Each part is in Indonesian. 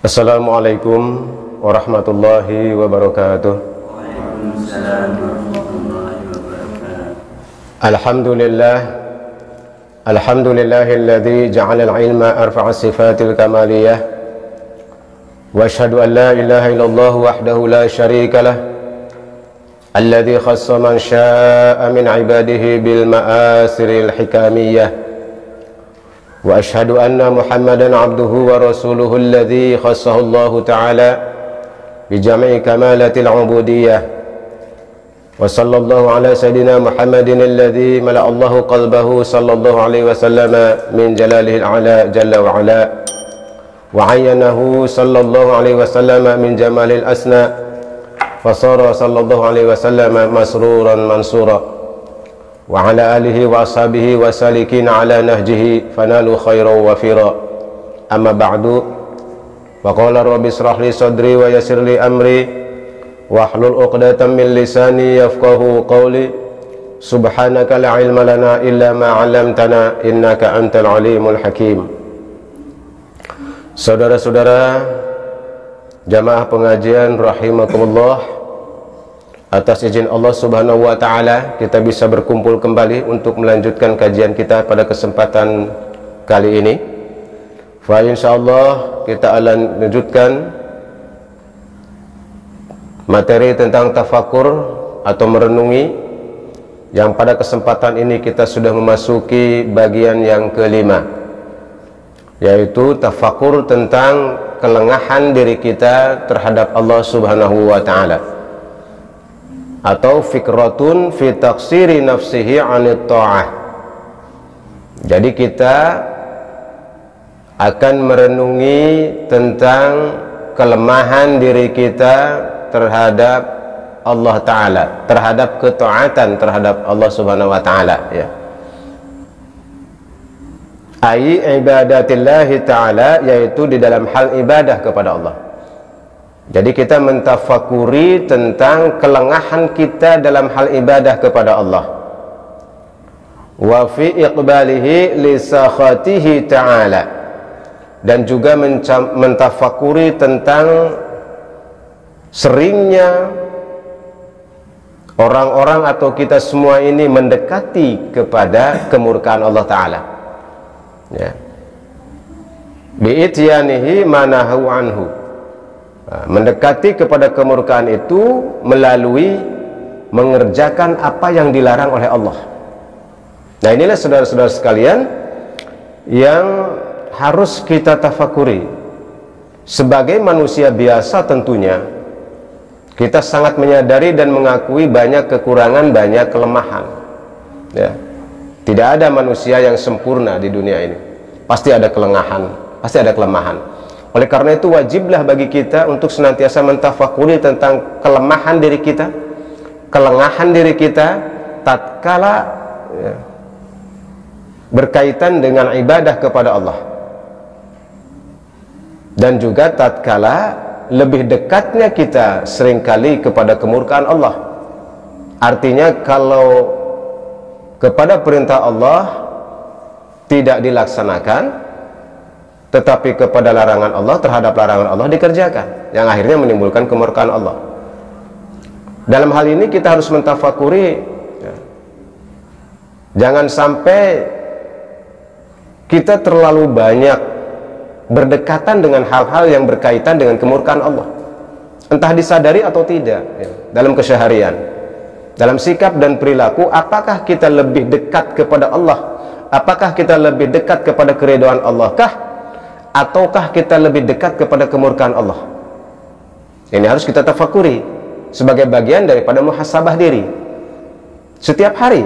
Assalamualaikum warahmatullahi wabarakatuh. Waalaikumsalam warahmatullahi wabarakatuh. Alhamdulillahilladzi ja'ala al-ilma arfa'a sifatil kamaliyah wa asyhadu an la ilaha illallah wahdahu la syarika lah alladzi khassa man syaa'a min ibadihi bil ma'asiril hikamiyah wa asyhadu anna Muhammadan abduhu wa rasuluhu alladzi khassahu Allah ta'ala bi jami'i kamalatil ubudiyyah wa sallallahu ala sayyidina Muhammadin alladzi mala'a Allahu qalbahu sallallahu alaihi wasallam min jalalihi al-ala jalla wa ala wa ayyanahu sallallahu alaihi wasallam min jamalil asna fa sara sallallahu alaihi wasallam masruran mansura wa ala alihi wa ashabihi wa salikin ala nahjihi fanalu khairan wa fira. Amma ba'du, wa qala rabbi israh li sadri wa yassir li amri wahlul 'uqdatam min lisani yafqahu qawli subhanaka la ilma lana illa ma 'allamtana innaka antal alimul hakim. Saudara-saudara jamaah pengajian rahimakumullah, atas izin Allah Subhanahu wa ta'ala kita bisa berkumpul kembali untuk melanjutkan kajian kita pada kesempatan kali ini. Fa insyaallah kita akan lanjutkan materi tentang tafakur atau merenungi, yang pada kesempatan ini kita sudah memasuki bagian yang kelima, yaitu tafakur tentang kelengahan diri kita terhadap Allah Subhanahu wa ta'ala, atau fikratun fi taksiri nafsihi anit ta'ah. Jadi kita akan merenungi tentang kelemahan diri kita terhadap Allah Ta'ala, terhadap ketaatan terhadap Allah Subhanahu wa ta'ala, ya. Ai ibadatillahi ta'ala, yaitu di dalam hal ibadah kepada Allah. Jadi kita mentafakuri tentang kelengahan kita dalam hal ibadah kepada Allah. Wa fi iqbalihi li sakhatihi ta'ala, dan juga mentafakuri tentang seringnya orang-orang atau kita semua ini mendekati kepada kemurkaan Allah Ta'ala, ya. Bi'ityanihi manahu anhu, mendekati kepada kemurkaan itu melalui mengerjakan apa yang dilarang oleh Allah. Nah, inilah saudara-saudara sekalian yang harus kita tafakuri. Sebagai manusia biasa tentunya kita sangat menyadari dan mengakui banyak kekurangan, banyak kelemahan, ya. Tidak ada manusia yang sempurna di dunia ini. Pasti ada kelengahan, pasti ada kelemahan. Oleh karena itu wajiblah bagi kita untuk senantiasa mentafakuri tentang kelemahan diri kita, kelengahan diri kita tatkala, ya, berkaitan dengan ibadah kepada Allah, dan juga tatkala lebih dekatnya kita seringkali kepada kemurkaan Allah. Artinya kalau kepada perintah Allah tidak dilaksanakan, tetapi kepada larangan Allah, terhadap larangan Allah dikerjakan, yang akhirnya menimbulkan kemurkaan Allah. Dalam hal ini kita harus mentafakuri, ya, jangan sampai kita terlalu banyak berdekatan dengan hal-hal yang berkaitan dengan kemurkaan Allah, entah disadari atau tidak, ya, dalam keseharian, dalam sikap dan perilaku. Apakah kita lebih dekat kepada Allah? Apakah kita lebih dekat kepada keridhaan Allah kah? Ataukah kita lebih dekat kepada kemurkaan Allah? Ini harus kita tafakuri sebagai bagian daripada muhasabah diri setiap hari,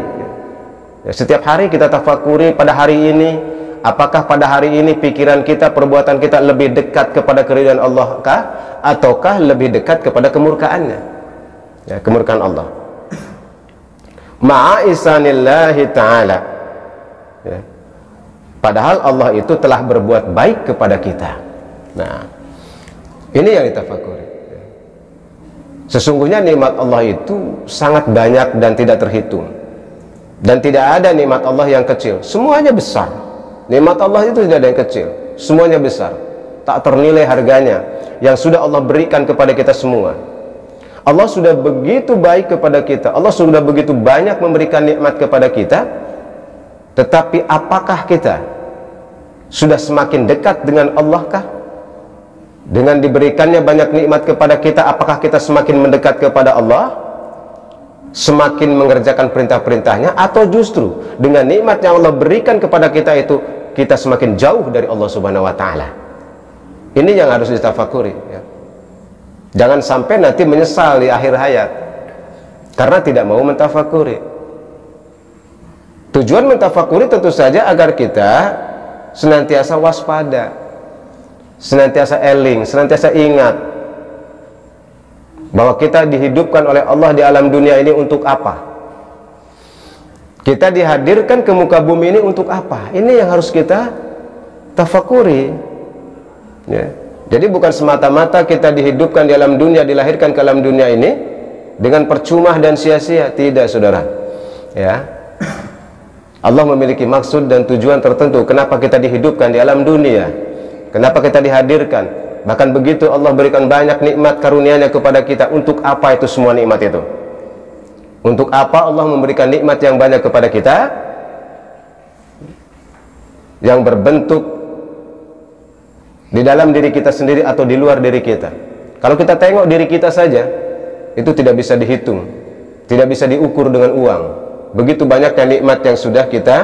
ya, setiap hari kita tafakuri pada hari ini. Apakah pada hari ini pikiran kita, perbuatan kita lebih dekat kepada keridhaan Allah kah? Ataukah lebih dekat kepada kemurkaannya, ya, kemurkaan Allah? Ma'a isanillahi ta'ala, ya. Padahal Allah itu telah berbuat baik kepada kita. Nah, ini yang ditafakuri. Sesungguhnya nikmat Allah itu sangat banyak dan tidak terhitung. Dan tidak ada nikmat Allah yang kecil, semuanya besar. Nikmat Allah itu tidak ada yang kecil, semuanya besar. tak ternilai harganya yang sudah Allah berikan kepada kita semua. Allah sudah begitu baik kepada kita, Allah sudah begitu banyak memberikan nikmat kepada kita, tetapi apakah kita sudah semakin dekat dengan Allah kah? Dengan diberikannya banyak nikmat kepada kita, apakah kita semakin mendekat kepada Allah, semakin mengerjakan perintah-perintahnya, atau justru dengan nikmat yang Allah berikan kepada kita itu kita semakin jauh dari Allah Subhanahu wa Ta'ala? Ini yang harus ditafakuri, ya. Jangan sampai nanti menyesal di akhir hayat karena tidak mau mentafakuri. Tujuan mentafakuri tentu saja agar kita senantiasa waspada, senantiasa eling, senantiasa ingat bahwa kita dihidupkan oleh Allah di alam dunia ini untuk apa? Kita dihadirkan ke muka bumi ini untuk apa? Ini yang harus kita tafakuri, ya. Jadi bukan semata-mata kita dihidupkan di alam dunia, dilahirkan ke alam dunia ini dengan percuma dan sia-sia. Tidak, saudara, ya. Allah memiliki maksud dan tujuan tertentu kenapa kita dihidupkan di alam dunia, kenapa kita dihadirkan. Bahkan begitu Allah berikan banyak nikmat karunia-Nya kepada kita. Untuk apa itu semua nikmat itu? Untuk apa Allah memberikan nikmat yang banyak kepada kita yang berbentuk di dalam diri kita sendiri atau di luar diri kita? Kalau kita tengok diri kita saja, itu tidak bisa dihitung, tidak bisa diukur dengan uang. Begitu banyaknya nikmat yang sudah kita,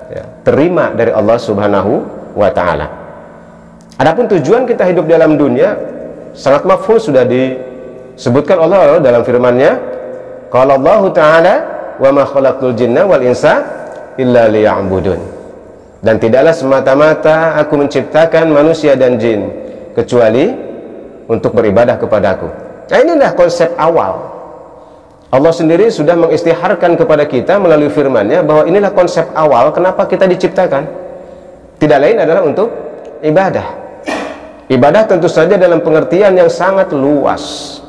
ya, terima dari Allah Subhanahu wa Ta'ala. Adapun tujuan kita hidup di dalam dunia sangat mafhum, sudah disebutkan Allah dalam firman-Nya, qala Allah Ta'ala wa ma khalaqtul jinna wal insa illa liya'budun. Dan tidaklah semata-mata aku menciptakan manusia dan jin kecuali untuk beribadah kepadaku. Nah, inilah konsep awal. Allah sendiri sudah mengistiharkan kepada kita melalui firman-Nya bahwa inilah konsep awal kenapa kita diciptakan. Tidak lain adalah untuk ibadah. Ibadah tentu saja dalam pengertian yang sangat luas.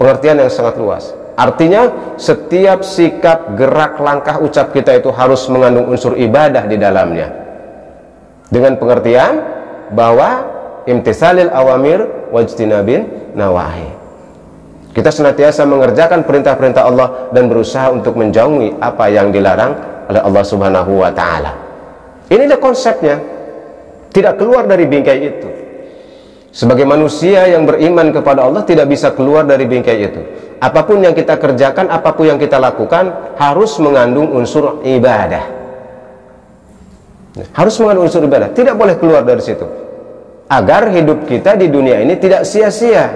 Pengertian yang sangat luas. Artinya setiap sikap, gerak, langkah, ucap kita itu harus mengandung unsur ibadah di dalamnya. Dengan pengertian bahwa imtisalil awamir wajtinabin nawahi. Kita senantiasa mengerjakan perintah-perintah Allah dan berusaha untuk menjauhi apa yang dilarang oleh Allah Subhanahu wa Ta'ala. Inilah konsepnya. Tidak keluar dari bingkai itu. Sebagai manusia yang beriman kepada Allah tidak bisa keluar dari bingkai itu. Apapun yang kita kerjakan, apapun yang kita lakukan harus mengandung unsur ibadah. Harus mengandung unsur ibadah, tidak boleh keluar dari situ, agar hidup kita di dunia ini tidak sia-sia,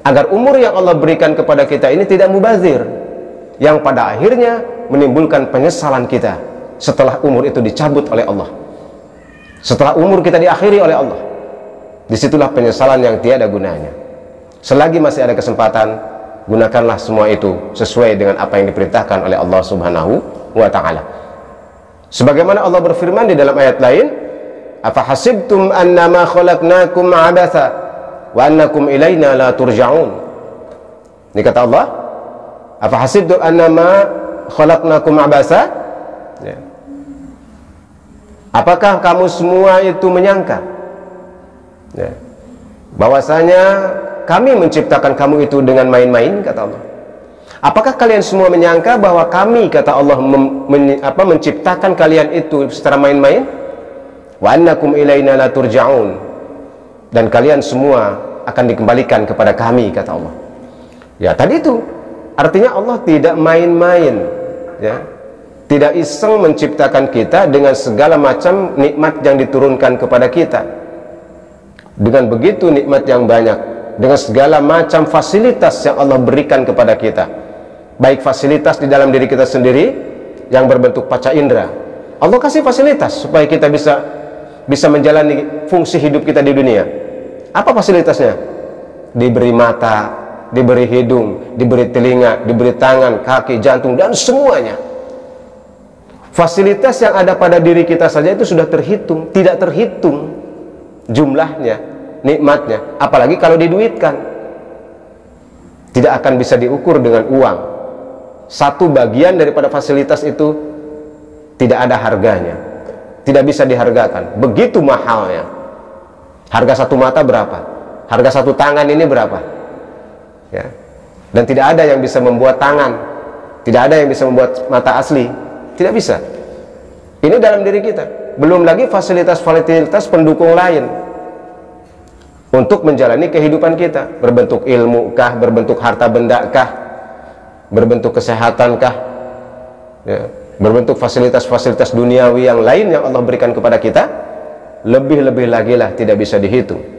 agar umur yang Allah berikan kepada kita ini tidak mubazir, yang pada akhirnya menimbulkan penyesalan kita setelah umur itu dicabut oleh Allah, setelah umur kita diakhiri oleh Allah. Disitulah penyesalan yang tiada gunanya. Selagi masih ada kesempatan, gunakanlah semua itu sesuai dengan apa yang diperintahkan oleh Allah Subhanahu wa Ta'ala. Sebagaimana Allah berfirman di dalam ayat lain, afa hasibtum annama khalaqnakum abatha wa annakum ilaina la turja'un. Ini kata Allah, afa hasibtum annama khalaqnakum abatha, ya. Apakah kamu semua itu menyangka, ya, bahwasanya kami menciptakan kamu itu dengan main-main, kata Allah. Apakah kalian semua menyangka bahwa kami, kata Allah, menciptakan kalian itu secara main-main? Wa annakum ilaina la turja'un. Dan kalian semua akan dikembalikan kepada kami, kata Allah. Ya, tadi itu artinya Allah tidak main-main, ya. Tidak iseng menciptakan kita dengan segala macam nikmat yang diturunkan kepada kita. Dengan begitu nikmat yang banyak, dengan segala macam fasilitas yang Allah berikan kepada kita. Baik fasilitas di dalam diri kita sendiri yang berbentuk panca indera. Allah kasih fasilitas supaya kita bisa menjalani fungsi hidup kita di dunia. Apa fasilitasnya? Diberi mata, diberi hidung, diberi telinga, diberi tangan, kaki, jantung, dan semuanya. Fasilitas yang ada pada diri kita saja itu sudah terhitung, tidak terhitung jumlahnya, nikmatnya. Apalagi kalau diduitkan, tidak akan bisa diukur dengan uang. Satu bagian daripada fasilitas itu tidak ada harganya, tidak bisa dihargakan, begitu mahalnya. Harga satu mata berapa? Harga satu tangan ini berapa? Ya. Dan tidak ada yang bisa membuat tangan, tidak ada yang bisa membuat mata asli, tidak bisa. Ini dalam diri kita. Belum lagi fasilitas-fasilitas pendukung lain untuk menjalani kehidupan kita, berbentuk ilmu kah, berbentuk harta benda kah, berbentuk kesehatan kah, ya, berbentuk fasilitas-fasilitas duniawi yang lain yang Allah berikan kepada kita, lebih-lebih lagi lah tidak bisa dihitung.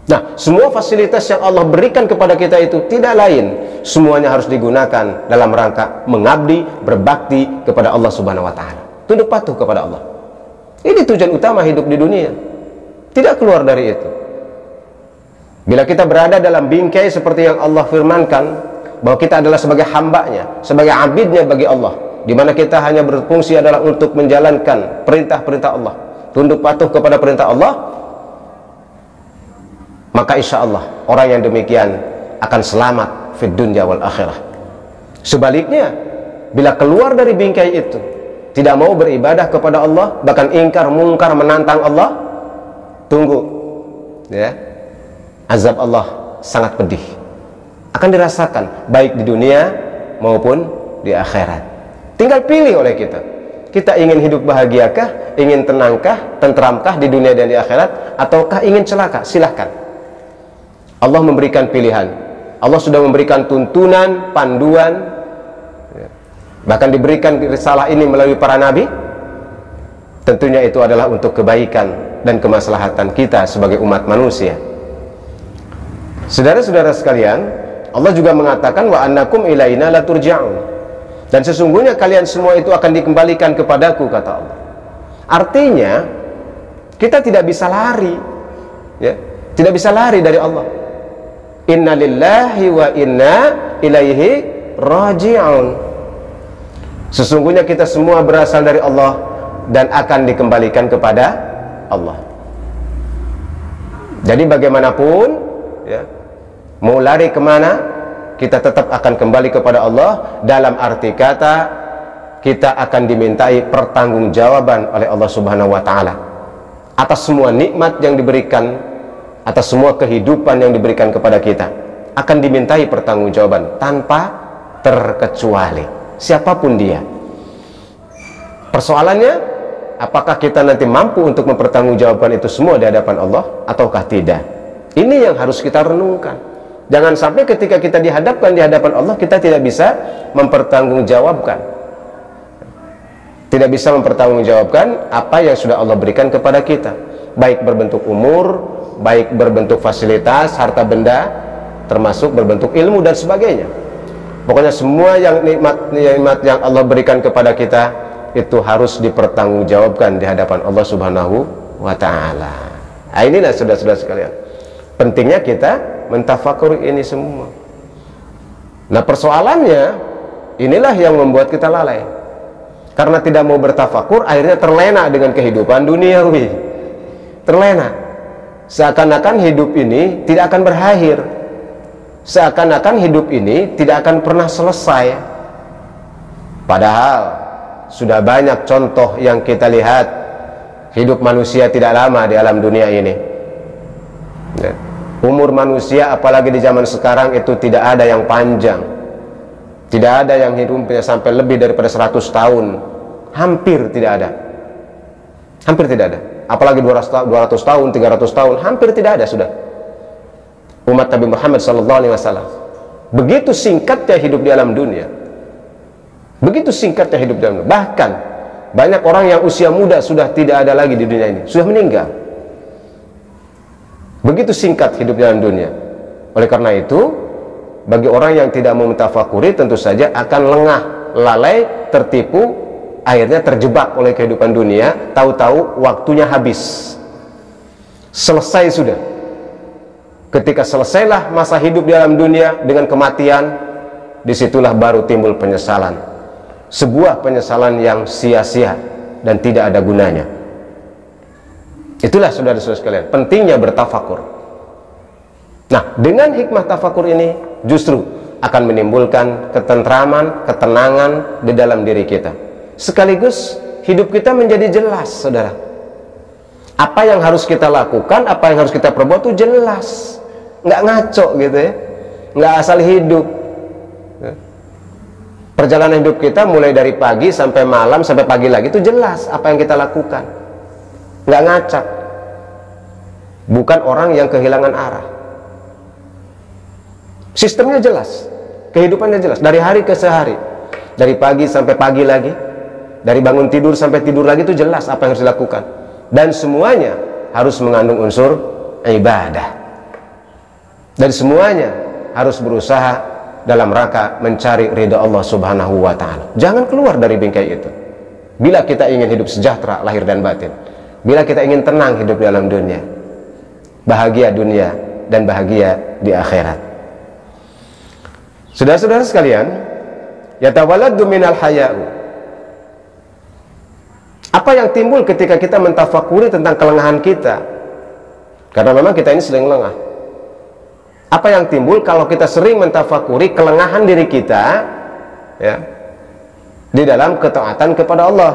Nah, semua fasilitas yang Allah berikan kepada kita itu tidak lain, semuanya harus digunakan dalam rangka mengabdi, berbakti kepada Allah Subhanahu wa Ta'ala, tunduk patuh kepada Allah. Ini tujuan utama hidup di dunia, tidak keluar dari itu. Bila kita berada dalam bingkai seperti yang Allah firmankan, bahwa kita adalah sebagai hambanya, sebagai abidnya bagi Allah, di mana kita hanya berfungsi adalah untuk menjalankan perintah-perintah Allah, tunduk patuh kepada perintah Allah, maka insya Allah orang yang demikian akan selamat fid dunya wal akhirah. Sebaliknya, bila keluar dari bingkai itu, tidak mau beribadah kepada Allah, bahkan ingkar mungkar menantang Allah, tunggu, ya, azab Allah sangat pedih, akan dirasakan baik di dunia maupun di akhirat. Tinggal pilih oleh kita. Kita ingin hidup bahagiakah, ingin tenangkah, tentramkah di dunia dan di akhirat, ataukah ingin celaka? Silahkan. Allah memberikan pilihan. Allah sudah memberikan tuntunan, panduan, bahkan diberikan risalah ini melalui para nabi. Tentunya itu adalah untuk kebaikan dan kemaslahatan kita sebagai umat manusia. Saudara-saudara sekalian, Allah juga mengatakan wa annakum ilaina la turja'un, dan sesungguhnya kalian semua itu akan dikembalikan kepadaku, kata Allah. Artinya kita tidak bisa lari, ya, tidak bisa lari dari Allah. Inna lillahi wa inna ilaihi raji'un. Sesungguhnya kita semua berasal dari Allah dan akan dikembalikan kepada Allah. Jadi bagaimanapun, ya, mau lari kemana, kita tetap akan kembali kepada Allah. Dalam arti kata, kita akan dimintai pertanggungjawaban oleh Allah Subhanahu wa Ta'ala atas semua nikmat yang diberikan, atas semua kehidupan yang diberikan kepada kita. Akan dimintai pertanggungjawaban tanpa terkecuali, siapapun dia. Persoalannya, apakah kita nanti mampu untuk mempertanggungjawabkan itu semua di hadapan Allah ataukah tidak? Ini yang harus kita renungkan. Jangan sampai ketika kita dihadapkan di hadapan Allah, kita tidak bisa mempertanggungjawabkan, tidak bisa mempertanggungjawabkan apa yang sudah Allah berikan kepada kita, baik berbentuk umur, baik berbentuk fasilitas, harta benda, termasuk berbentuk ilmu dan sebagainya. Pokoknya semua yang nikmat yang Allah berikan kepada kita itu harus dipertanggungjawabkan di hadapan Allah Subhanahu wa Ta'ala. Nah, inilah saudara-saudara sekalian, pentingnya kita mentafakuri ini semua. Nah, persoalannya inilah yang membuat kita lalai, karena tidak mau bertafakur, akhirnya terlena dengan kehidupan duniawi, terlena. Seakan-akan hidup ini tidak akan berakhir, seakan-akan hidup ini tidak akan pernah selesai. Padahal sudah banyak contoh yang kita lihat, hidup manusia tidak lama di alam dunia ini, ya. Umur manusia apalagi di zaman sekarang itu tidak ada yang panjang, tidak ada yang hidupnya sampai lebih daripada 100 tahun, hampir tidak ada, hampir tidak ada. Apalagi 200 tahun, 300 tahun, hampir tidak ada sudah. Umat Nabi Muhammad SAW, begitu singkatnya hidup di alam dunia, begitu singkatnya hidup di alam dunia. Bahkan banyak orang yang usia muda sudah tidak ada lagi di dunia ini, sudah meninggal. Begitu singkat hidup di alam dunia. Oleh karena itu, bagi orang yang tidak mau mentafakuri, tentu saja akan lengah, lalai, tertipu, akhirnya terjebak oleh kehidupan dunia. Tahu-tahu waktunya habis, selesai sudah. Ketika selesailah masa hidup di alam dunia dengan kematian, disitulah baru timbul penyesalan, sebuah penyesalan yang sia-sia dan tidak ada gunanya. Itulah saudara-saudara sekalian, pentingnya bertafakur. Nah, dengan hikmah tafakur ini justru akan menimbulkan ketentraman, ketenangan di dalam diri kita. Sekaligus hidup kita menjadi jelas, saudara. Apa yang harus kita lakukan, apa yang harus kita perbuat itu jelas, nggak ngaco gitu ya, nggak asal hidup. Perjalanan hidup kita mulai dari pagi sampai malam sampai pagi lagi itu jelas apa yang kita lakukan, nggak ngacak. Bukan orang yang kehilangan arah. Sistemnya jelas, kehidupannya jelas, dari hari ke sehari, dari pagi sampai pagi lagi, dari bangun tidur sampai tidur lagi itu jelas apa yang harus dilakukan. Dan semuanya harus mengandung unsur ibadah. Dan semuanya harus berusaha dalam rangka mencari ridha Allah Subhanahu wa ta'ala. Jangan keluar dari bingkai itu. Bila kita ingin hidup sejahtera lahir dan batin, bila kita ingin tenang hidup dalam dunia, bahagia dunia dan bahagia di akhirat. Saudara-saudara sekalian, yatawalladdu minal haya'u. Apa yang timbul ketika kita mentafakuri tentang kelengahan kita? Karena memang kita ini sering lengah. Apa yang timbul kalau kita sering mentafakuri kelengahan diri kita, ya, di dalam ketaatan kepada Allah?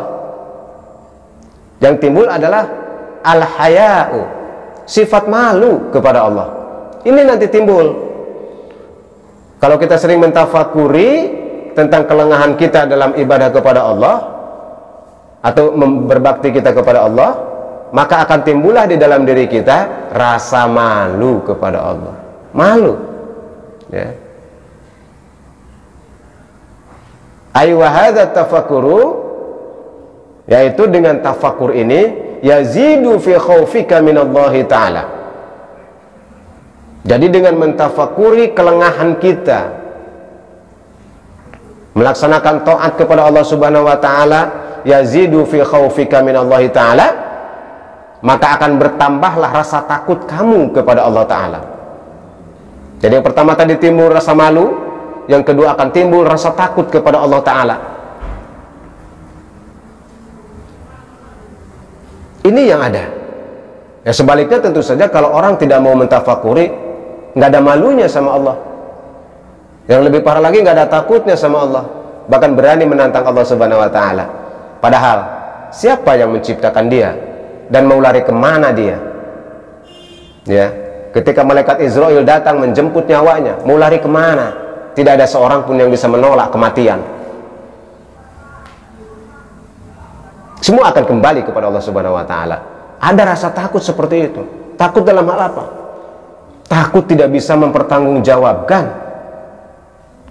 Yang timbul adalah al-haya'u, sifat malu kepada Allah. Ini nanti timbul kalau kita sering mentafakuri tentang kelengahan kita dalam ibadah kepada Allah atau berbakti kita kepada Allah, maka akan timbullah di dalam diri kita rasa malu kepada Allah. Malu, ya. Aywa hadza tafakuru, yaitu dengan tafakur ini yazidu fi khaufika minallahi ta'ala. Jadi dengan mentafakuri kelengahan kita melaksanakan taat kepada Allah Subhanahu wa ta'ala, yazidu fi khaufika minallahi ta'ala, maka akan bertambahlah rasa takut kamu kepada Allah Ta'ala. Jadi yang pertama tadi timbul rasa malu, yang kedua akan timbul rasa takut kepada Allah Ta'ala. Ini yang ada. Ya, sebaliknya tentu saja kalau orang tidak mau mentafakuri, nggak ada malunya sama Allah. Yang lebih parah lagi, nggak ada takutnya sama Allah, bahkan berani menantang Allah Subhanahu wa ta'ala. Padahal siapa yang menciptakan dia dan mau lari kemana dia? Ya, ketika malaikat Israel datang menjemput nyawanya, mau lari kemana? Tidak ada seorang pun yang bisa menolak kematian. Semua akan kembali kepada Allah Subhanahu wa ta'ala. Ada rasa takut seperti itu. Takut dalam hal apa? Takut tidak bisa mempertanggungjawabkan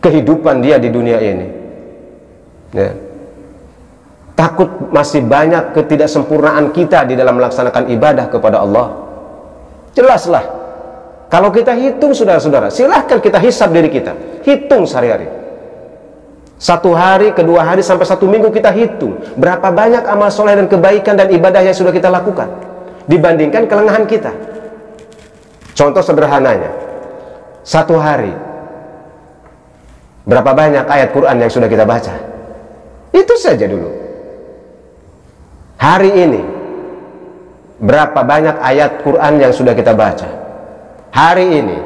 kehidupan dia di dunia ini, ya. Takut masih banyak ketidaksempurnaan kita di dalam melaksanakan ibadah kepada Allah. Jelaslah, kalau kita hitung saudara-saudara, silahkan kita hisab diri kita, hitung sehari-hari, satu hari, kedua hari, sampai satu minggu kita hitung berapa banyak amal soleh dan kebaikan dan ibadah yang sudah kita lakukan dibandingkan kelengahan kita. Contoh sederhananya, satu hari berapa banyak ayat Quran yang sudah kita baca? Itu saja dulu. Hari ini berapa banyak ayat Quran yang sudah kita baca? Hari ini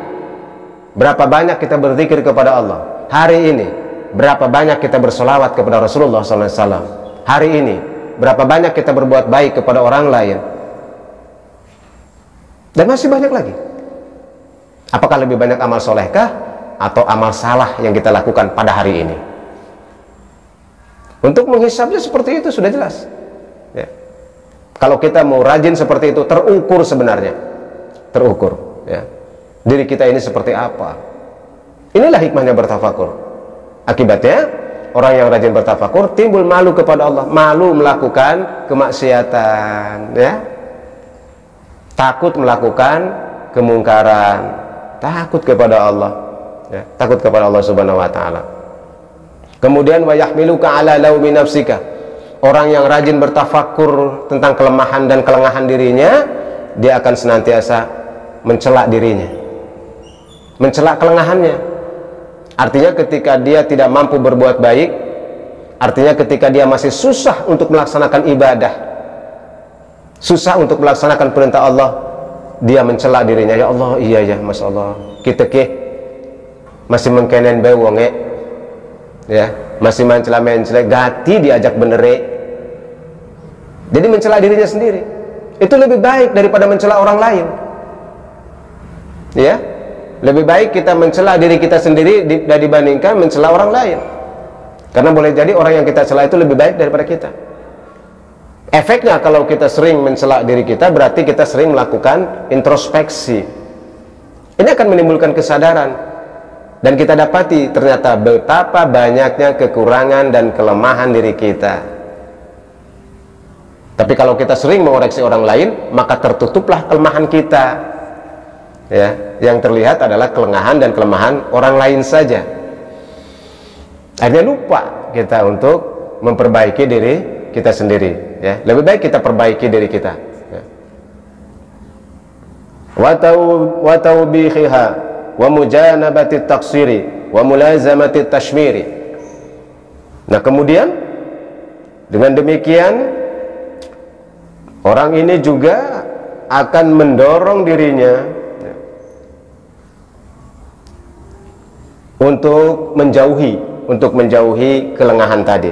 berapa banyak kita berzikir kepada Allah? Hari ini berapa banyak kita bersolawat kepada Rasulullah SAW? Hari ini berapa banyak kita berbuat baik kepada orang lain? Dan masih banyak lagi. Apakah lebih banyak amal solehkah atau amal salah yang kita lakukan pada hari ini? Untuk menghisabnya seperti itu sudah jelas, ya. Kalau kita mau rajin seperti itu, terukur sebenarnya, terukur, ya. Diri kita ini seperti apa? Inilah hikmahnya bertafakur. Akibatnya orang yang rajin bertafakur timbul malu kepada Allah, malu melakukan kemaksiatan, ya. Takut melakukan kemungkaran, takut kepada Allah, ya. Takut kepada Allah Subhanahu wa ta'ala. Kemudian wa yahmiluka ala laumi nafsika. Orang yang rajin bertafakur tentang kelemahan dan kelengahan dirinya, dia akan senantiasa mencela dirinya, mencela kelengahannya. Artinya ketika dia tidak mampu berbuat baik, artinya ketika dia masih susah untuk melaksanakan ibadah, susah untuk melaksanakan perintah Allah, dia mencela dirinya. Ya Allah, iya ya, Masya Allah, kita masih mengkenen bae wonge, ya, masih mencela gati diajak benere. Jadi mencela dirinya sendiri. itu lebih baik daripada mencela orang lain. Ya, lebih baik kita mencela diri kita sendiri dibandingkan mencela orang lain. Karena boleh jadi orang yang kita cela itu lebih baik daripada kita. Efeknya kalau kita sering mencela diri kita, berarti kita sering melakukan introspeksi. Ini akan menimbulkan kesadaran, dan kita dapati ternyata betapa banyaknya kekurangan dan kelemahan diri kita. Tapi kalau kita sering mengoreksi orang lain, maka tertutuplah kelemahan kita. Ya, yang terlihat adalah kelengahan dan kelemahan orang lain saja. Akhirnya lupa kita untuk memperbaiki diri kita sendiri. Ya, lebih baik kita perbaiki diri kita. Ya. Wa tawbihiha wa mujanabati taqsiri wa mulazamati tashmiri. Nah, kemudian dengan demikian orang ini juga akan mendorong dirinya untuk menjauhi kelengahan tadi,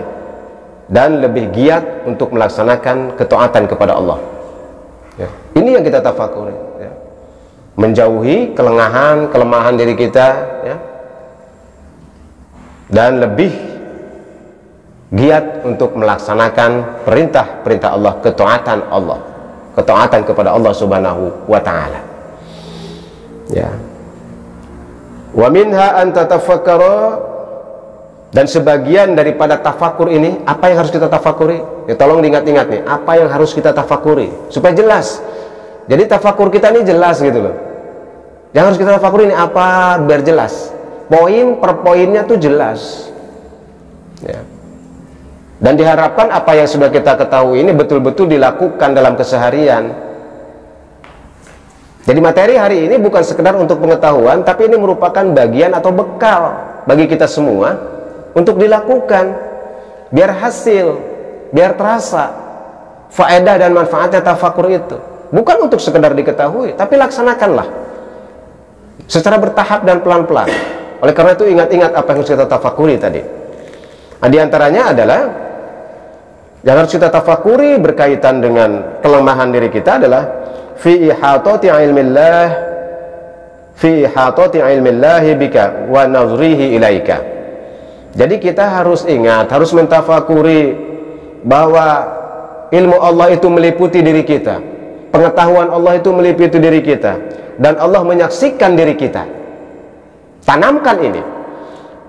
dan lebih giat untuk melaksanakan ketaatan kepada Allah. Ya. Ini yang kita tafakuri, ya. Menjauhi kelemahan diri kita, ya. Dan lebih giat untuk melaksanakan perintah-perintah Allah, ketaatan kepada Allah Subhanahu wa ta'ala. Ya. Wa minha an tatafakkara, dan sebagian daripada tafakur ini, apa yang harus kita tafakuri? Ya, tolong diingat-ingat nih, apa yang harus kita tafakuri supaya jelas. Jadi tafakur kita ini jelas gitu loh. Yang harus kita tafakuri ini apa biar jelas. Poin per poinnya tuh jelas. Ya. Dan diharapkan apa yang sudah kita ketahui ini betul-betul dilakukan dalam keseharian. Jadi materi hari ini bukan sekedar untuk pengetahuan, tapi ini merupakan bagian atau bekal bagi kita semua untuk dilakukan, biar hasil, biar terasa faedah dan manfaatnya tafakur itu. Bukan untuk sekedar diketahui, tapi laksanakanlah secara bertahap dan pelan-pelan. Oleh karena itu ingat-ingat apa yang harus kita tafakuri tadi. Nah, di antaranya adalah yang harus kita tafakuri berkaitan dengan kelemahan diri kita adalah fi ihatati ilmillahi bika wa nazrihi ilaika. Jadi kita harus ingat, harus mentafakuri bahwa ilmu Allah itu meliputi diri kita, pengetahuan Allah itu meliputi diri kita, dan Allah menyaksikan diri kita. Tanamkan ini,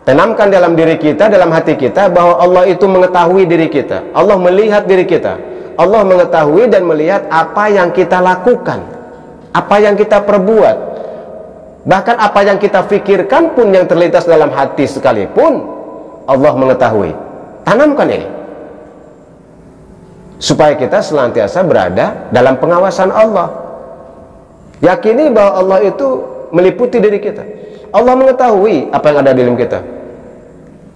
tanamkan dalam diri kita, dalam hati kita, bahwa Allah itu mengetahui diri kita, Allah melihat diri kita, Allah mengetahui dan melihat apa yang kita lakukan, apa yang kita perbuat, bahkan apa yang kita pikirkan pun yang terlintas dalam hati sekalipun Allah mengetahui. Tanamkan ini supaya kita senantiasa berada dalam pengawasan Allah. Yakini bahwa Allah itu meliputi diri kita. Allah mengetahui apa yang ada di dalam kita,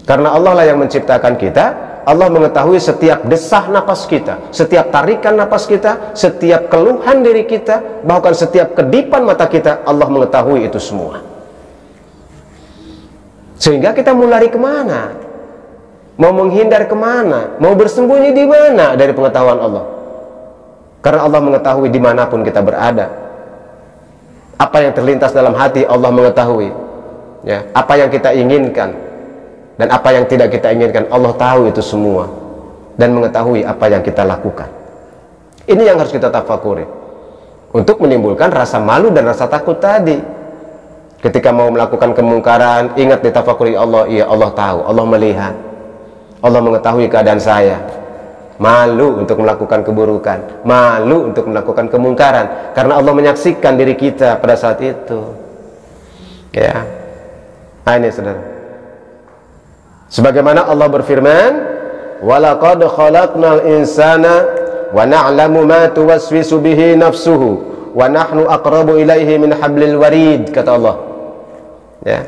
karena Allah lah yang menciptakan kita. Allah mengetahui setiap desah napas kita, setiap tarikan napas kita, setiap keluhan diri kita, bahkan setiap kedipan mata kita. Allah mengetahui itu semua. Sehingga kita mau lari kemana, mau menghindar kemana, mau bersembunyi di mana dari pengetahuan Allah? Karena Allah mengetahui dimanapun kita berada. Apa yang terlintas dalam hati Allah mengetahui, ya. Apa yang kita inginkan dan apa yang tidak kita inginkan, Allah tahu itu semua, dan mengetahui apa yang kita lakukan. Ini yang harus kita tafakuri untuk menimbulkan rasa malu dan rasa takut tadi. Ketika mau melakukan kemungkaran, ingat ditafakuri Allah. Iya, Allah tahu, Allah melihat, Allah mengetahui keadaan saya. Malu untuk melakukan keburukan, malu untuk melakukan kemungkaran, karena Allah menyaksikan diri kita pada saat itu. Ya, nah ini saudara. Sebagaimana Allah berfirman, "Walaqad khalaqnal insana wa na'lamu ma tuwaswisu bihi nafsuhu wa nahnu aqrabu ilaihi min hablil warid," kata Allah. Ya.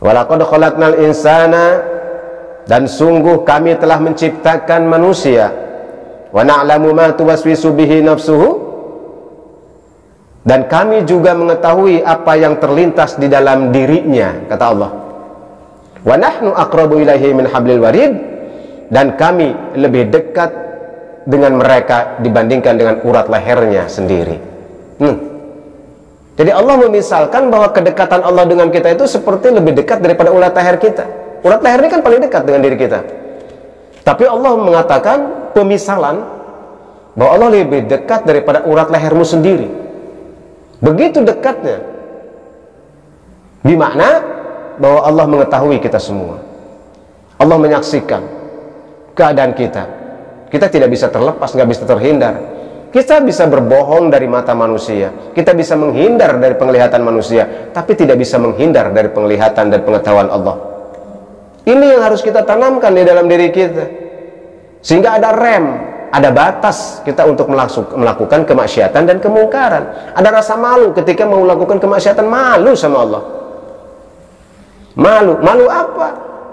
"Walaqad khalaqnal insana," dan sungguh kami telah menciptakan manusia, wa na'lamu ma tuwaswisu bihi nafsuhu, dan kami juga mengetahui apa yang terlintas di dalam dirinya, kata Allah. Wa nahnu aqrabu ilaihi min hablil warid, dan kami lebih dekat dengan mereka dibandingkan dengan urat lehernya sendiri. Jadi Allah memisalkan bahwa kedekatan Allah dengan kita itu seperti lebih dekat daripada urat leher kita. Urat leher ini kan paling dekat dengan diri kita. Tapi Allah mengatakan pemisalan bahwa Allah lebih dekat daripada urat lehermu sendiri. Begitu dekatnya. Bermakna bahwa Allah mengetahui kita semua. Allah menyaksikan keadaan kita. Kita tidak bisa terlepas, nggak bisa terhindar. Kita bisa berbohong dari mata manusia, kita bisa menghindar dari penglihatan manusia, tapi tidak bisa menghindar dari penglihatan dan pengetahuan Allah. Ini yang harus kita tanamkan di dalam diri kita, sehingga ada rem, ada batas kita untuk melakukan kemaksiatan dan kemungkaran. Ada rasa malu ketika mau melakukan kemaksiatan, malu sama Allah. Malu apa?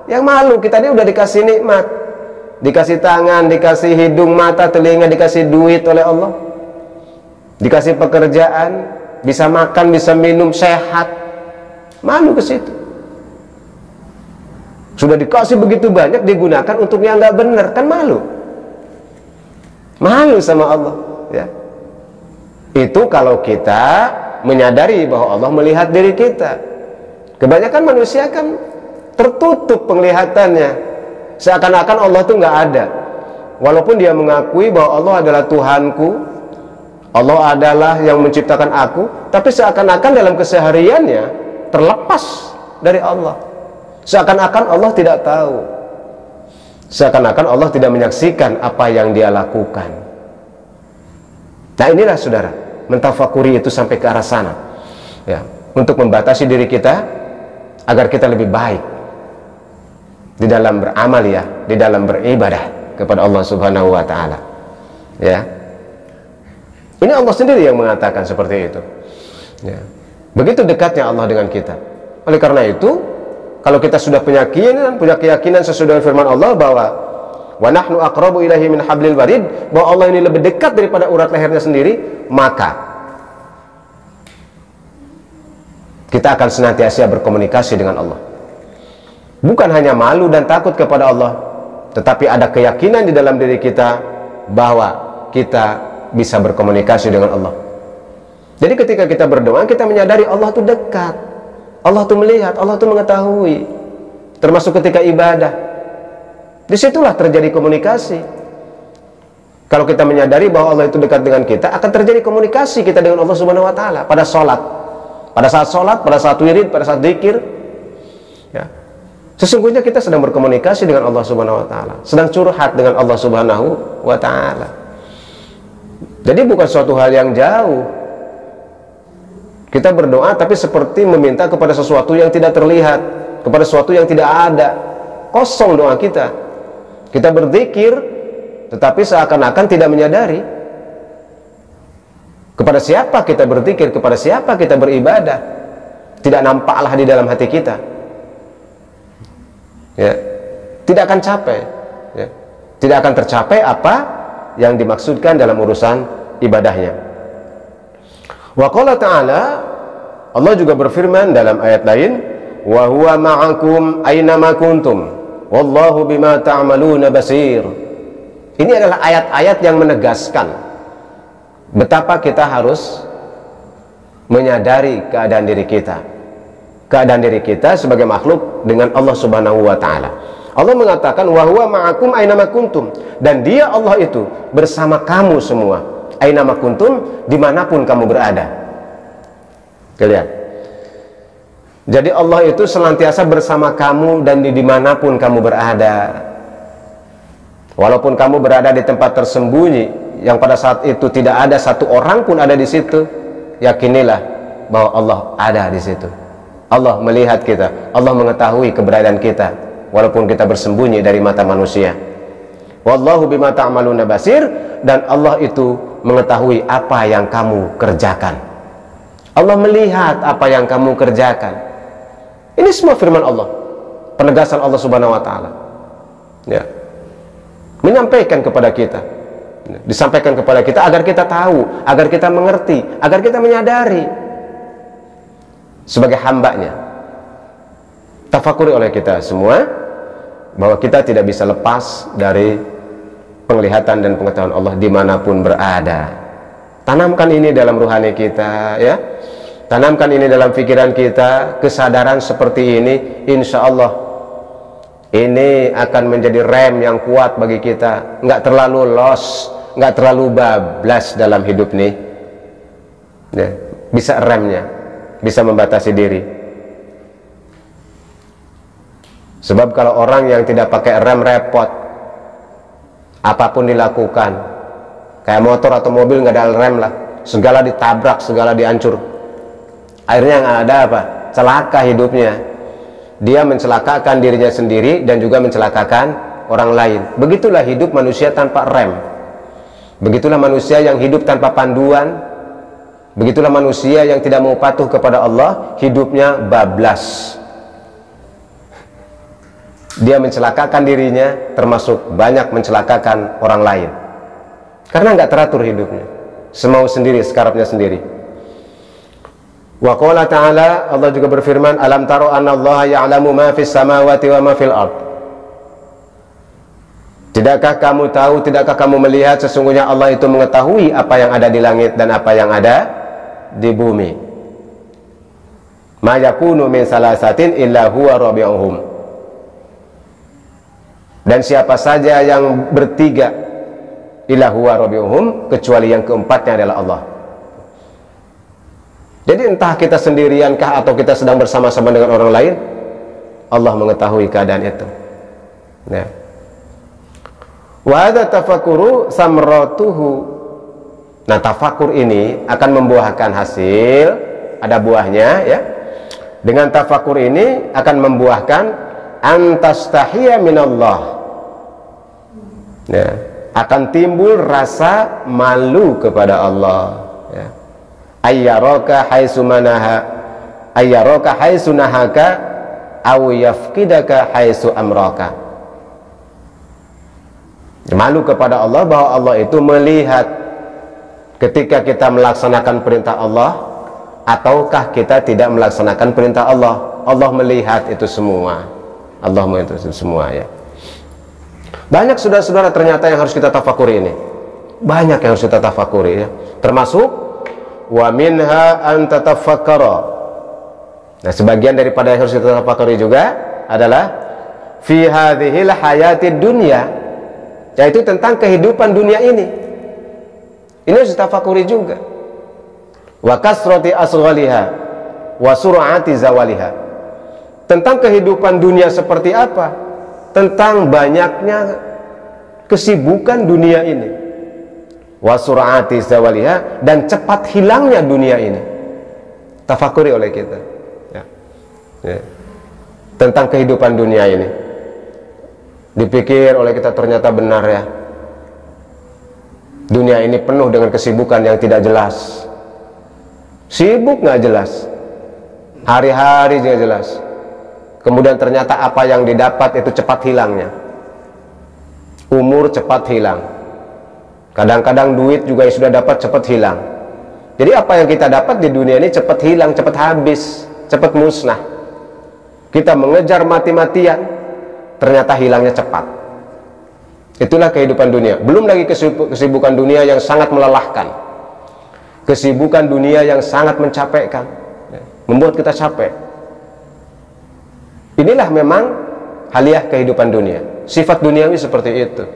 Yang malu kita ini udah dikasih nikmat, dikasih tangan, dikasih hidung, mata, telinga, dikasih duit oleh Allah, dikasih pekerjaan, bisa makan, bisa minum, sehat. Malu ke situ. Sudah dikasih begitu banyak, digunakan untuk yang nggak benar, kan malu. Malu sama Allah, ya. Itu kalau kita menyadari bahwa Allah melihat diri kita. Kebanyakan manusia kan tertutup penglihatannya, seakan-akan Allah itu nggak ada. Walaupun dia mengakui bahwa Allah adalah Tuhanku, Allah adalah yang menciptakan aku, tapi seakan-akan dalam kesehariannya terlepas dari Allah. Seakan-akan Allah tidak tahu, seakan-akan Allah tidak menyaksikan apa yang dia lakukan. Nah inilah saudara, mentafakuri itu sampai ke arah sana, ya, untuk membatasi diri kita agar kita lebih baik di dalam beramal, ya, di dalam beribadah kepada Allah Subhanahu wa taala. Ya. Ini Allah sendiri yang mengatakan seperti itu. Ya. Begitu dekatnya Allah dengan kita. Oleh karena itu, kalau kita sudah punya keyakinan sesuai dengan firman Allah bahwa wa nahnu aqrabu ilaihi min hablil warid, bahwa Allah ini lebih dekat daripada urat lehernya sendiri, maka kita akan senantiasa berkomunikasi dengan Allah. Bukan hanya malu dan takut kepada Allah, tetapi ada keyakinan di dalam diri kita bahwa kita bisa berkomunikasi dengan Allah. Jadi ketika kita berdoa, kita menyadari Allah itu dekat, Allah itu melihat, Allah itu mengetahui. Termasuk ketika ibadah, disitulah terjadi komunikasi. Kalau kita menyadari bahwa Allah itu dekat dengan kita, akan terjadi komunikasi kita dengan Allah Subhanahu wa taala pada sholat, pada saat sholat, pada saat wirid, pada saat zikir, ya. Sesungguhnya kita sedang berkomunikasi dengan Allah Subhanahu wa taala, sedang curhat dengan Allah Subhanahu wa taala. Jadi bukan suatu hal yang jauh. Kita berdoa tapi seperti meminta kepada sesuatu yang tidak terlihat, kepada sesuatu yang tidak ada. Kosong doa kita. Kita berzikir tetapi seakan-akan tidak menyadari kepada siapa kita berzikir, kepada siapa kita beribadah. Tidak nampaklah di dalam hati kita. Ya, tidak akan capai, ya. Tidak akan tercapai apa yang dimaksudkan dalam urusan ibadahnya. Wa qala ta'ala, Allah juga berfirman dalam ayat lain, wa huwa ma'akum aina ma kuntum wallahu bima ta'maluna basir. Ini adalah ayat-ayat yang menegaskan betapa kita harus menyadari keadaan diri kita, keadaan diri kita sebagai makhluk dengan Allah Subhanahu wa taala. Allah mengatakan wa huwa ma'akum aina ma kuntum, dan dia Allah itu bersama kamu semua, aina ma kuntum, dimanapun kamu berada. Lihat. Jadi Allah itu senantiasa bersama kamu dan dimanapun kamu berada. Walaupun kamu berada di tempat tersembunyi yang pada saat itu tidak ada satu orang pun ada di situ, yakinilah bahwa Allah ada di situ. Allah melihat kita, Allah mengetahui keberadaan kita walaupun kita bersembunyi dari mata manusia. Wallahu bima ta'maluna basir, dan Allah itu mengetahui apa yang kamu kerjakan. Allah melihat apa yang kamu kerjakan. Ini semua firman Allah, penegasan Allah Subhanahu wa taala. Ya. Menyampaikan kepada kita, disampaikan kepada kita agar kita tahu, agar kita mengerti, agar kita menyadari sebagai hambanya. Tafakuri oleh kita semua bahwa kita tidak bisa lepas dari penglihatan dan pengetahuan Allah dimanapun berada. Tanamkan ini dalam ruhani kita, ya. Tanamkan ini dalam pikiran kita, kesadaran seperti ini, insya Allah ini akan menjadi rem yang kuat bagi kita, nggak terlalu lost, nggak terlalu bablas dalam hidup nih, ya. Bisa remnya, bisa membatasi diri. Sebab kalau orang yang tidak pakai rem repot, apapun dilakukan, kayak motor atau mobil nggak ada rem lah, segala ditabrak, segala dihancur. Akhirnya nggak ada apa? Celaka hidupnya. Dia mencelakakan dirinya sendiri dan juga mencelakakan orang lain. Begitulah hidup manusia tanpa rem. Begitulah manusia yang hidup tanpa panduan. Begitulah manusia yang tidak mau patuh kepada Allah, hidupnya bablas. Dia mencelakakan dirinya, termasuk banyak mencelakakan orang lain. Karena nggak teratur hidupnya, semau sendiri, sekarapnya sendiri. Wa qala ta'ala, Allah juga berfirman, alam taro anna Allah ya'lamu ma fis samawati wa ma fil ard. Tidakkah kamu tahu, tidakkah kamu melihat sesungguhnya Allah itu mengetahui apa yang ada di langit dan apa yang ada di bumi. Ma yakunu min salasatin illa huwa rabi'uhum. Dan siapa saja yang bertiga illa huwa rabi'uhum, kecuali yang keempatnya adalah Allah. Jadi entah kita sendiriankah atau kita sedang bersama-sama dengan orang lain, Allah mengetahui keadaan itu. Ya. Wa hadza tafakkuru samratuhu. Nah, tafakur ini akan membuahkan hasil, ada buahnya, ya. Dengan tafakur ini akan membuahkan antastahiyya minallah. Ya, akan timbul rasa malu kepada Allah, ya. Ayyaraka haitsu manaha, ayyaraka haitsu nahaka, aw yafqidaka haitsu amraka. Malu kepada Allah bahwa Allah itu melihat ketika kita melaksanakan perintah Allah ataukah kita tidak melaksanakan perintah Allah. Allah melihat itu semua. Allah melihat itu semua, ya. Banyak saudara-saudara ternyata yang harus kita tafakuri ini. Banyak yang harus kita tafakuri, ya. Termasuk wa minha an tatafakkara. Nah, sebagian daripada yang harus kita tafakuri juga adalah fi hadhil hayatid dunya, yaitu tentang kehidupan dunia ini. Ini harus ditafakuri juga. Wa kasrati asghaliha wa sur'ati zawaliha. Tentang kehidupan dunia seperti apa? Tentang banyaknya kesibukan dunia ini. Wa sur'ati zawaliha, dan cepat hilangnya dunia ini. Tafakuri oleh kita, ya. Ya. Tentang kehidupan dunia ini. Dipikir oleh kita, ternyata benar, ya. Dunia ini penuh dengan kesibukan yang tidak jelas. Sibuk nggak jelas, hari-hari juga jelas. Kemudian ternyata apa yang didapat itu cepat hilangnya. Umur cepat hilang. Kadang-kadang duit juga yang sudah dapat cepat hilang. Jadi apa yang kita dapat di dunia ini cepat hilang, cepat habis, cepat musnah. Kita mengejar mati-matian, ternyata hilangnya cepat. Itulah kehidupan dunia. Belum lagi kesibukan dunia yang sangat melelahkan, kesibukan dunia yang sangat mencapekkan, membuat kita capek. Inilah memang haliah kehidupan dunia. Sifat duniawi seperti itu.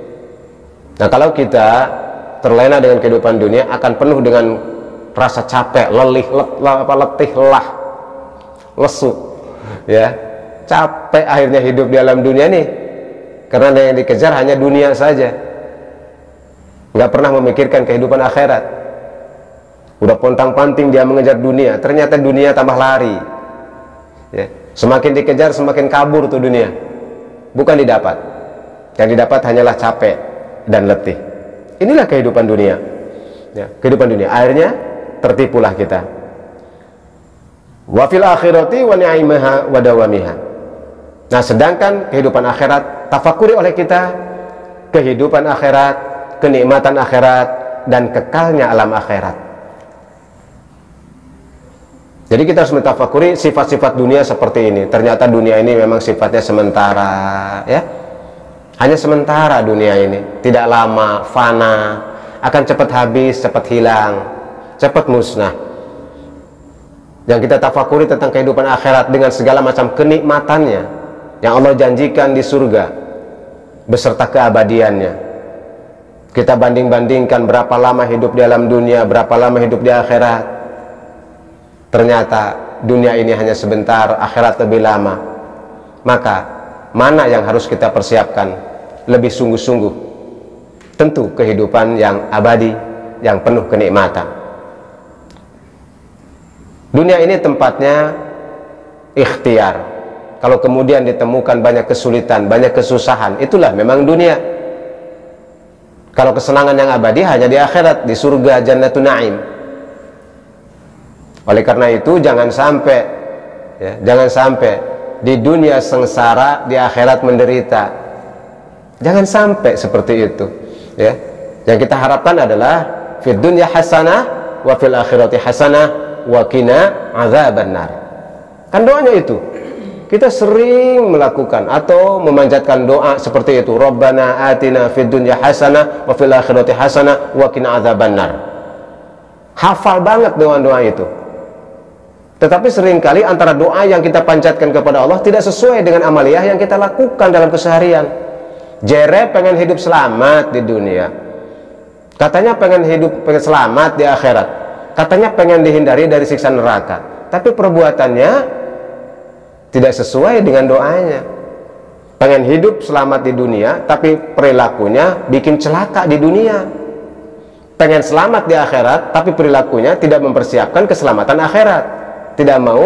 Nah, kalau kita terlena dengan kehidupan dunia, akan penuh dengan rasa capek, letih, lelah, lesu, ya. Capek akhirnya hidup di alam dunia nih, karena yang dikejar hanya dunia saja, nggak pernah memikirkan kehidupan akhirat. Udah pontang-panting dia mengejar dunia, ternyata dunia tambah lari, ya. Semakin dikejar semakin kabur tuh dunia, bukan didapat. Yang didapat hanyalah capek dan letih. Inilah kehidupan dunia, ya, kehidupan dunia. Akhirnya tertipulah kita. Wa fil akhirati wa ni'amaha wa dawamiha. Nah, sedangkan kehidupan akhirat, tafakuri oleh kita kehidupan akhirat, kenikmatan akhirat, dan kekalnya alam akhirat. Jadi kita harus mentafakuri sifat-sifat dunia seperti ini. Ternyata dunia ini memang sifatnya sementara, ya. Hanya sementara dunia ini, tidak lama, fana, akan cepat habis, cepat hilang, cepat musnah. Yang kita tafakuri tentang kehidupan akhirat dengan segala macam kenikmatannya yang Allah janjikan di surga beserta keabadiannya. Kita banding-bandingkan berapa lama hidup di alam dunia, berapa lama hidup di akhirat. Ternyata dunia ini hanya sebentar, akhirat lebih lama. Maka mana yang harus kita persiapkan lebih sungguh-sungguh? Tentu kehidupan yang abadi, yang penuh kenikmatan. Dunia ini tempatnya ikhtiar. Kalau kemudian ditemukan banyak kesulitan, banyak kesusahan, itulah memang dunia. Kalau kesenangan yang abadi hanya di akhirat, di surga Jannatun Na'im. Oleh karena itu jangan sampai jangan sampai di dunia sengsara, di akhirat menderita. Jangan sampai seperti itu, ya. Yang kita harapkan adalah fid dunya hasanah wa fil akhirati hasanah wa qina adzabannar. Kan doanya itu. Kita sering melakukan atau memanjatkan doa seperti itu. Rabbana atina fid dunya hasanah wa fil akhirati hasanah wa qina adzabannar. Hafal banget doa-doa itu. Tetapi seringkali antara doa yang kita panjatkan kepada Allah tidak sesuai dengan amaliyah yang kita lakukan dalam keseharian. Jere pengen hidup selamat di dunia. Katanya pengen selamat di akhirat. Katanya pengen dihindari dari siksa neraka, tapi perbuatannya tidak sesuai dengan doanya. Pengen hidup selamat di dunia, tapi perilakunya bikin celaka di dunia. Pengen selamat di akhirat, tapi perilakunya tidak mempersiapkan keselamatan akhirat. Tidak mau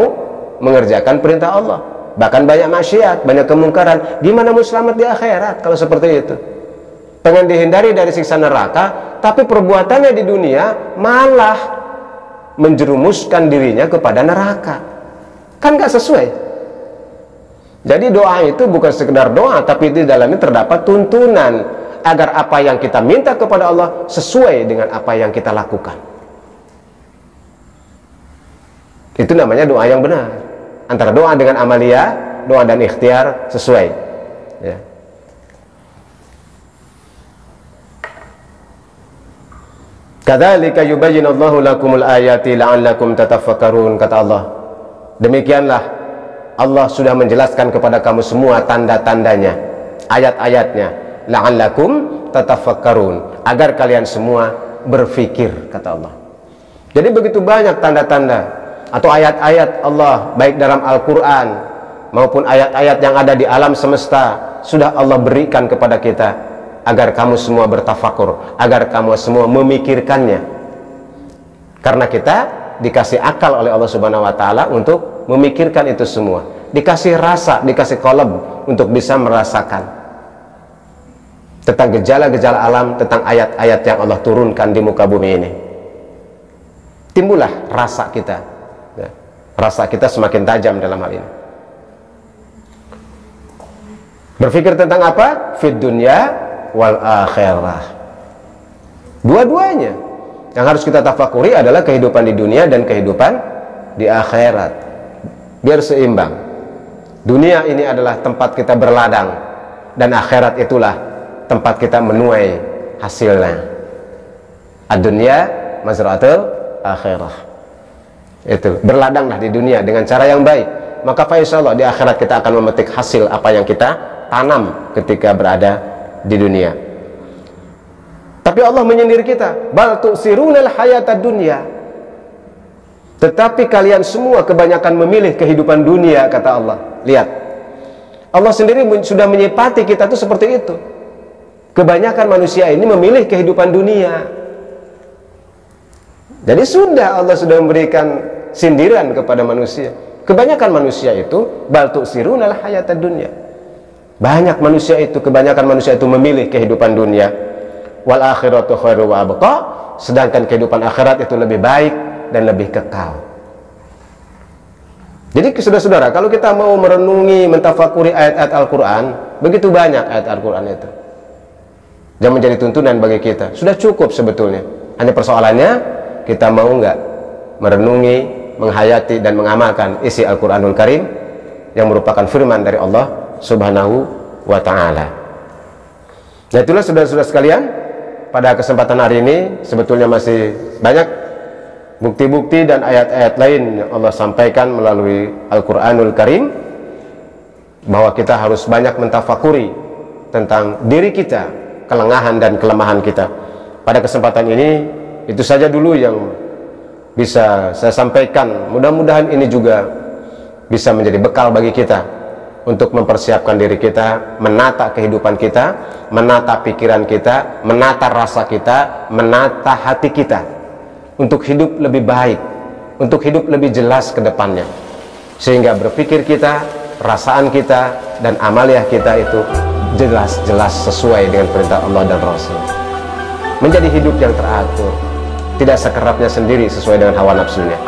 mengerjakan perintah Allah. Bahkan banyak maksiat, banyak kemungkaran. Gimana mau selamat di akhirat kalau seperti itu? Pengen dihindari dari siksa neraka, tapi perbuatannya di dunia malah menjerumuskan dirinya kepada neraka. Kan gak sesuai. Jadi doa itu bukan sekedar doa, tapi di dalamnya terdapat tuntunan agar apa yang kita minta kepada Allah sesuai dengan apa yang kita lakukan. Itu namanya doa yang benar. Antara doa dengan amaliyah, doa dan ikhtiar sesuai, ya. Kadzalika yubayyinullahu lakumul ayati la'allakum tatafakkarun, kata Allah. Demikianlah Allah sudah menjelaskan kepada kamu semua tanda-tandanya, ayat-ayatnya, la'allakum tatafakkarun, agar kalian semua berfikir, kata Allah. Jadi begitu banyak tanda-tanda atau ayat-ayat Allah, baik dalam Al-Quran maupun ayat-ayat yang ada di alam semesta, sudah Allah berikan kepada kita agar kamu semua bertafakur, agar kamu semua memikirkannya. Karena kita dikasih akal oleh Allah Subhanahu wa Ta'ala untuk memikirkan itu semua, dikasih rasa, dikasih qalb untuk bisa merasakan tentang gejala-gejala alam, tentang ayat-ayat yang Allah turunkan di muka bumi ini. Timbullah rasa kita, ya. Rasa kita semakin tajam dalam hal ini. Berpikir tentang apa? Fid dunya wal akhirah. Dua-duanya yang harus kita tafakuri adalah kehidupan di dunia dan kehidupan di akhirat, biar seimbang. Dunia ini adalah tempat kita berladang, dan akhirat itulah tempat kita menuai hasilnya. Ad-dunya mazra'atul akhirah. Itu, berladanglah di dunia dengan cara yang baik, maka insyaallah di akhirat kita akan memetik hasil apa yang kita tanam ketika berada di dunia. Tapi Allah menyindir kita, bal tu'sirunal hayatad dunya. Tetapi kalian semua kebanyakan memilih kehidupan dunia, kata Allah. Lihat, Allah sendiri sudah menyifati kita itu seperti itu. Kebanyakan manusia ini memilih kehidupan dunia. Jadi Allah sudah memberikan sindiran kepada manusia. Kebanyakan manusia itu bal tu'sirunal hayatad dunya. Banyak manusia itu, kebanyakan manusia itu memilih kehidupan dunia. Wal akhiratu khairu wa abqa, sedangkan kehidupan akhirat itu lebih baik dan lebih kekal. Jadi saudara-saudara, kalau kita mau merenungi, mentafakuri ayat-ayat Al-Quran, begitu banyak ayat Al-Quran itu yang menjadi tuntunan bagi kita. Sudah cukup sebetulnya. Hanya persoalannya, kita mau nggak merenungi, menghayati dan mengamalkan isi Al-Quranul Karim yang merupakan firman dari Allah Subhanahu wa Ta'ala. Nah, itulah saudara-saudara sekalian, pada kesempatan hari ini sebetulnya masih banyak bukti-bukti dan ayat-ayat lain yang Allah sampaikan melalui Al-Quranul Karim, bahwa kita harus banyak mentafakuri tentang diri kita, kelengahan dan kelemahan kita. Pada kesempatan ini, itu saja dulu yang bisa saya sampaikan. Mudah-mudahan ini juga bisa menjadi bekal bagi kita untuk mempersiapkan diri kita, menata kehidupan kita, menata pikiran kita, menata rasa kita, menata hati kita, untuk hidup lebih baik, untuk hidup lebih jelas ke depannya, sehingga berpikir kita, perasaan kita, dan amaliyah kita itu jelas-jelas sesuai dengan perintah Allah dan Rasul. Menjadi hidup yang teratur, tidak sekerapnya sendiri sesuai dengan hawa nafsunya.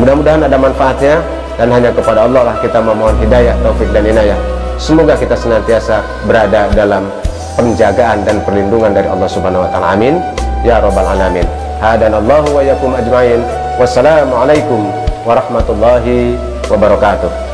Mudah-mudahan ada manfaatnya, dan hanya kepada Allah lah kita memohon hidayah, taufik dan inayah. Semoga kita senantiasa berada dalam penjagaan dan perlindungan dari Allah Subhanahu wa taala. Amin ya rabbal alamin. Hadanallahu wa yakum ajmain. Wassalamualaikum warahmatullahi wabarakatuh.